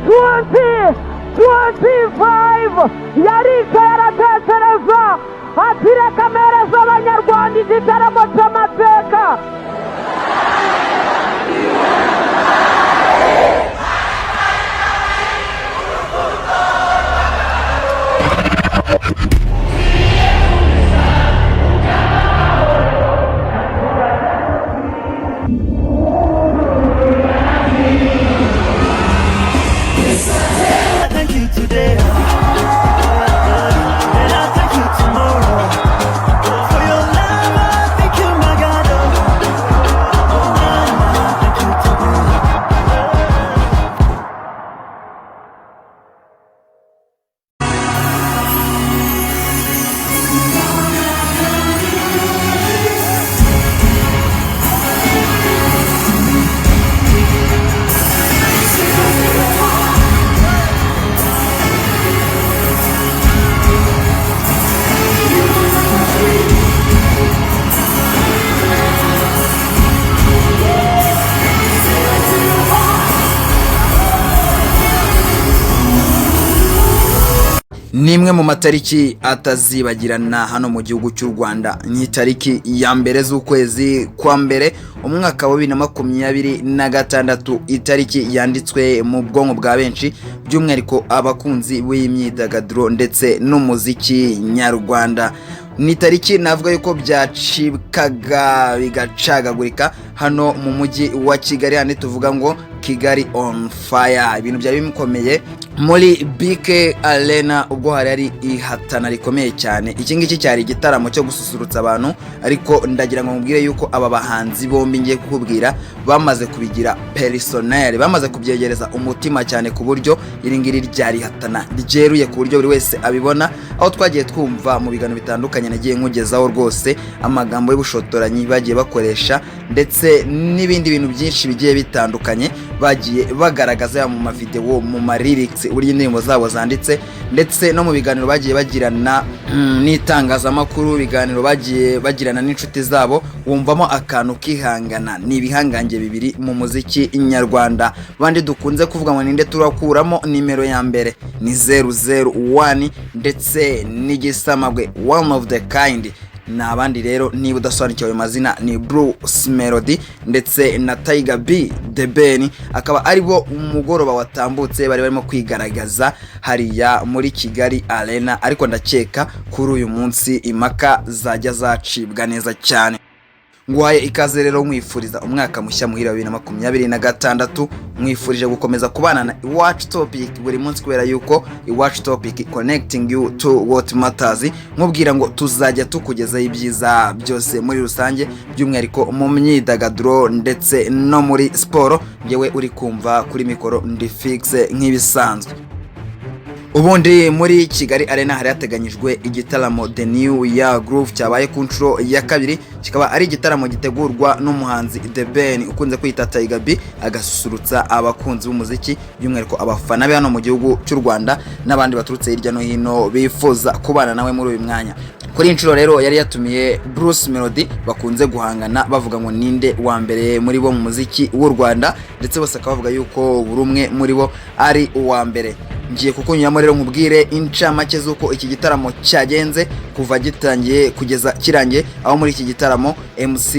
2025 yarika yaratekereza ati reka mpereza abanyarwanda igitaramo cy'amateka. Nimwe mu matariki atazibagirana hano mu gihugu cy'u Rwanda ni tariki ya mbere z'ukwezi kwa mbere umwaka wa 2026, itariki yanditswe mu bwonko bwa benshi by'umwihariko abakunzi b'imyidagaduro ndetse n'umuziki nyarwanda. Ni tariki navuga yuko byacibkaga bigacagagurika hano mu mujyi wa Kigali, hano tuvuga ngo Kigali on fire. Ibintu byari bimukomeye muri BKARENA ubwo hari ihatana rikomeye cyane. Iki ngiki cyari igitaramo cyo gususurutsa abantu, ariko ndagira ngo mubwire yuko aba bahanzi bombi ngiye kukubwira bamaze kubigira personnel, bamaze kubyegereza umutima cyane ku buryo iringiri ryari hatana ryeruye ku buryo buri wese abibona. Aho twagiye twumva mu biganiro bitandukanye nagiye nkugezaho rwose amagambo y'ubushotoranyi bagiye bakoresha, ndetse n'ibindi bintu byinshi bigiye bitandukanye bagiye bagaragaza mu mavideo, mu lyrics uri indirimbo zabo zanditse, ndetse no mu biganiro bagiye bagirana n'itangazamakuru, biganiro bagiye bagirana n'inshuti zabo, wumvamo akantu kihangana. Ni ibihangange bibiri mu muziki nyarwanda bandi dukunze kuvuga ngo ninde turakuramo nimero ya mbere ni 001 ndetse n'igisamagwe one of the kind. Nabandi rero niba udasobanukiwe amazina ni Bruce Melody ndetse na Tiger B THEBEN, akaba aribo umugoroba watambutse bari barimo kwigaragaza hariya muri Kigali Arena, ariko ndakeka kuri uyu munsi impaka zajya zacibwa neza cyane. Ngwaye ikaze rero mwifuriza umwaka mushya muhira 2026, mwifurije gukomeza kubana na Watch Topic buri munsi kubera yuko Watch Topic connecting you to what matters, nkubwira ngo tuzajya tukugeza ibyiza byose muri rusange, by'umwihariko mu myidagaduro ndetse no muri sport. Yewe uri kumva kuri mikoro ndi fixe nk'ibisanzwe. Ubundi muri Kigali Arena hari hateganyijwe igitaramo The New Year Groove cyabaye ku nshuro ya kabiri, kikaba ari igitaramo gitegurwa n'umuhanzi THEBEN ukunze kwita Tiger B, agasusurutsa abakunzi b'umuziki by'umwihariko abafana be hano mu gihugu cy'u Rwanda n'abandi baturutse hirya no hino bifuza kubana nawe muri uyu mwanya. Kuri inshuro rero yari yatumiye Bruce Melody bakunze guhangana bavuga ngo ninde wa mbere muri bo mu muziki w'u Rwanda, ndetse bose akavuga yuko buri umwe muri bo ari uwa mbere. Ngiye kukunyuramo rero nkubwire incamake z'uko iki gitaramo cyagenze kuva gitangiye kugeza kirangiye. Aho muri iki gitaramo MC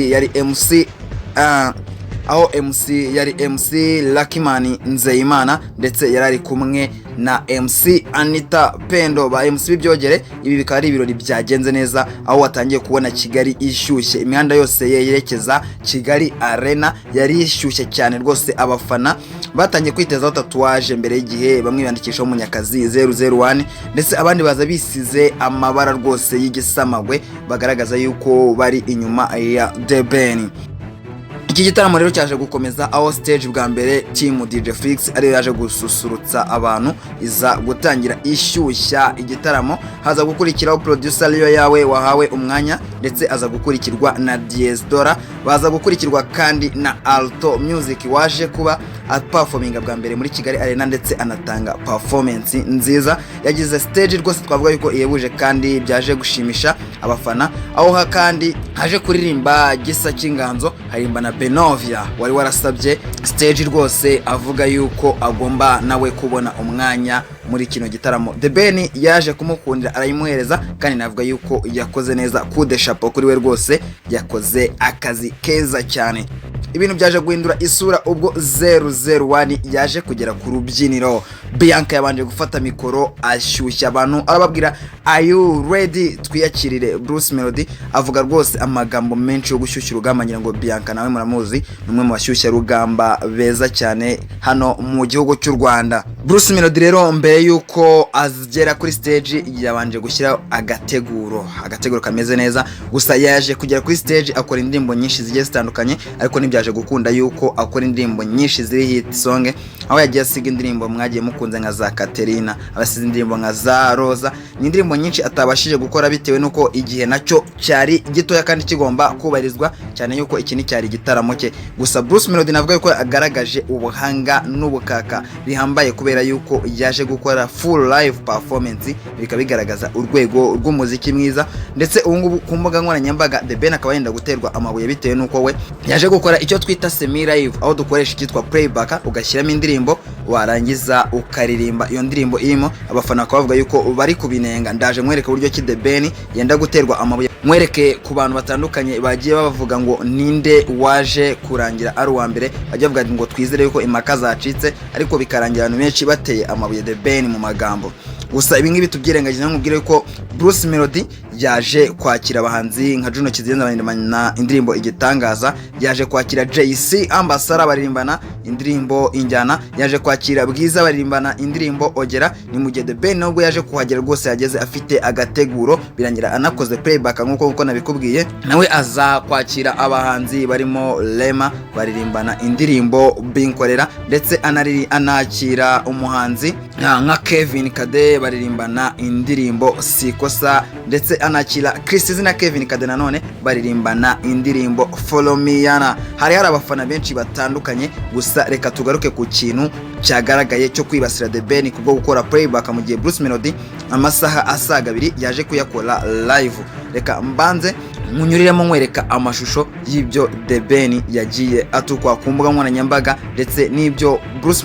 yari MC Luckman Nzeyimana, ndetse yarari kumwe na MC Anita Pendo ba MC Bibyogere. Ibi bikaba ari ibirori byagenze neza, aho watangiye kubona Kigali ishyushye, imihanda yose yerekeza Kigali Arena yari ishyushye cyane rwose. Abafana batangiye kwitezaho tatuwaje mbere y'igihe, bamwe bandikishaho Munyakazi 001, ndetse abandi baza bisize amabara rwose y'igisamagwe bagaragaza yuko bari inyuma ya THEBEN. Iki gitaramo rero cyaje gukomeza aho stage bwa mbere team DJ Flix ari yaje gususurutsa abantu, iza gutangira ishyushya igitaramo. Haza gukurikiraho producer Leo yawe wahawe umwanya, ndetse aza gukurikirwa na Diesdora, baza gukurikirwa kandi na Alto Music waje kuba performing bwa mbere muri Kigali Arena, ndetse anatanga performance nziza. Yagize stage rwose twavuga yuko yebuje kandi byaje gushimisha abafana, aho kandi haje kuririmba Gisa cy'inganzo, harimba na Benovia wari warasabye stage rwose avuga yuko agomba nawe kubona umwanya muri kino gitaramo. The Ben yaje kumukundira arayimuhereza kandi navuga yuko yakoze neza coup de chapeau kuri we rwose, yakoze akazi keza cyane. Ibintu byaje guhindura isura ubwo 001 yaje kugera ku rubyiniro. Bianca yabanje gufata mikoro ashyushya abantu arababwira are you ready, twiyakirire. Bruce Melody avuga rwose amagambo menshi yo gushyushya urugamba, ngira ngo Bianca nawe muramuzi, numwe mu bashyushya rugamba beza cyane hano mu gihugu cy'u Rwanda. Bruce Melody rero mbere yuko azgera kuri stage yabanje gushyira agateguro kameze neza, gusa yaje kugera kuri stage akora indirimbo nyinshi zigiye zitandukanye, ariko nibyaje gukunda yuko akora indirimbo nyinshi ziri hit song, aho yagiye asiga indirimbo mwagiye mukunze nka za Katerina, abasize indirimbo nka za Rosa, ni indirimbo nyinshi atabashije gukora bitewe nuko igihe nacyo cyari gitoya kandi kigomba kubarizwa cyane yuko iki ni cyari igitaramo cye. Gusa Bruce Melody navuga yuko agaragaje ubuhanga n'ubukaka bihambaye kubera yuko yaje gukora full live performance, bikaba bigaragaza urwego rw'umuziki mwiza. Ndetse ubu ngubu ku mbuga nkoranyambaga The Ben akaba yenda guterwa amabuye bitewe nuko we yaje gukora icyo twita semi live, aho dukoresha icyitwa playback ugashyiramo indirimbo warangiza ukaririmba iyo ndirimbo irimo. Abafana bakaba bavuga yuko bari kubinenga, ndaje mwereke uburyo ki The Ben yenda guterwa amabuye, mwereke ku bantu batandukanye bagiye bavuga ngo ninde waje kurangira ari uwa mbere, bajya bavuga ngo twizere yuko impaka zacitse, ariko bikarangira abantu benshi bateye amabuye The Ben mu magambo. Gusa ibi ngibi tubyirengagije nkubwire ko Bruce Melody yaje kwakira abahanzi nka Juno Kizigenza baririmbana indirimbo Igitangaza, yaje kwakira JC Ambassador baririmbana indirimbo Injyana, yaje kwakira Bwiza baririmbana indirimbo Ogera. Ni mu gihe The Ben nubwo yaje kuhagera rwose yageze afite agateguro, birangira anakoze playback nkuko nabikubwiye. Nawe aza kwakira abahanzi barimo Lema baririmbana indirimbo Binkorera, ndetse anakira umuhanzi nka Kevin Kade baririmbana indirimbo Sikosa, ndetse anakira Chris na Kevin Kade nanone baririmbana indirimbo Follow Me Yana. Hari abafana benshi batandukanye, gusa reka tugaruke ku kintu cyagaragaye cyo kwibasira The Ben kubwo gukora playback mu gihe Bruce Melody amasaha asaga 2 yaje kuyakora live. Reka mbanze munyuriremo nkwereka amashusho y'ibyo The Ben yagiye atukwa ku mbuga nkoranyambaga ndetse n'ibyo Bruce